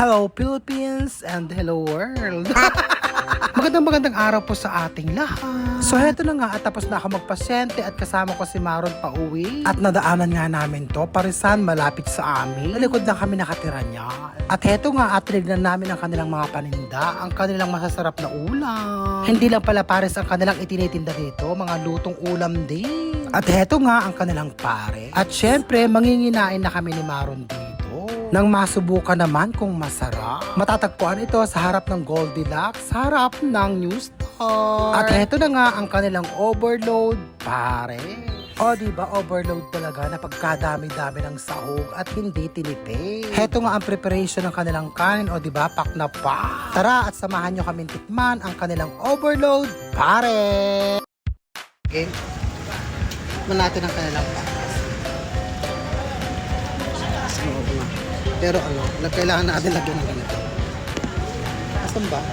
Hello Philippines and hello world! Magandang araw po sa ating lahat. So heto na nga at tapos na ako magpasyente at kasama ko si Maron pa uwi. At nadaanan nga namin to, Parisan, malapit sa amin. Nalikod lang kami nakatira niya. At heto nga at tinignan namin ang kanilang mga paninda, ang kanilang masasarap na ulam. Hindi lang pala pares ang kanilang itinitinda dito, mga lutong ulam din. At heto nga ang kanilang pare. At syempre, manginginain na kami ni Maron dito. Nang masubukan naman kung masarap. Matatagpuan ito sa harap ng Goldilocks, sa harap ng New Star. At heto na nga ang kanilang overload, pare. O diba overload talaga na pagkadami-dami ng sahog at hindi tinipid. Heto nga ang preparation ng kanilang kanin, o diba pak na pa. Tara at samahan nyo kami tikman ang kanilang overload, pare. Okay, tikman natin ang kanilang pare. Pero kailangan natin lagyan ng ganito. Asan ba?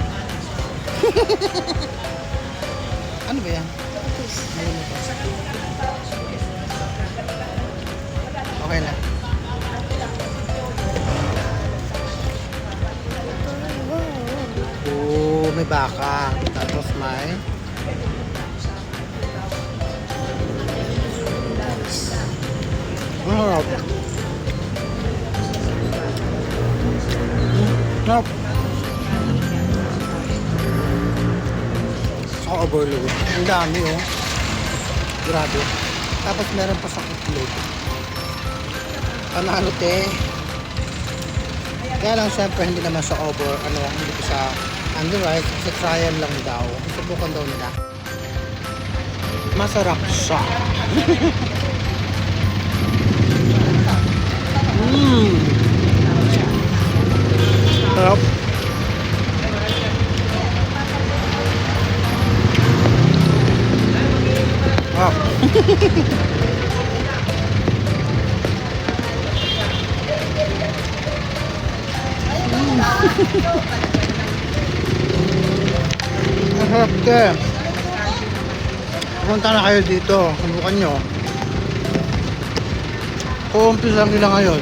Ano ba yan? Okay na. Oh, may baka. Tapos may harap. Sarap. Sa overload. Ang dami oh. Grabe. Tapos meron pa sa itlog. Panalo te. Kaya lang syempre hindi naman sa hindi ko sa rice. Kasi trial lang daw. Subukan daw nila. Masarap siya. Sarap. Wow. Masarap ka. Punta na kayo dito. Subukan nyo. Kumpisa lang nila ngayon.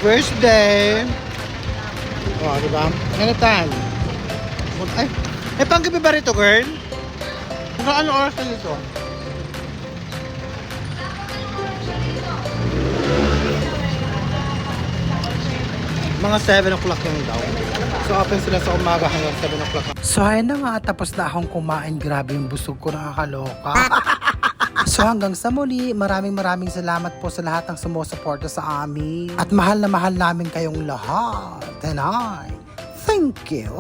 First day. Oh, diba? Anytime. Ay, panggabi ba rito, girl? Hanggang anong oras na dito? Mga 7 o'clock lang daw. So, open sila sa umaga hanggang 7 o'clock. So, ayun na nga. Tapos na akong kumain. Grabe yung busog ko, nakakaloka. So hanggang sa muli, maraming salamat po sa lahat ng sumusuporta sa amin. At mahal na mahal namin kayong lahat. And thank you.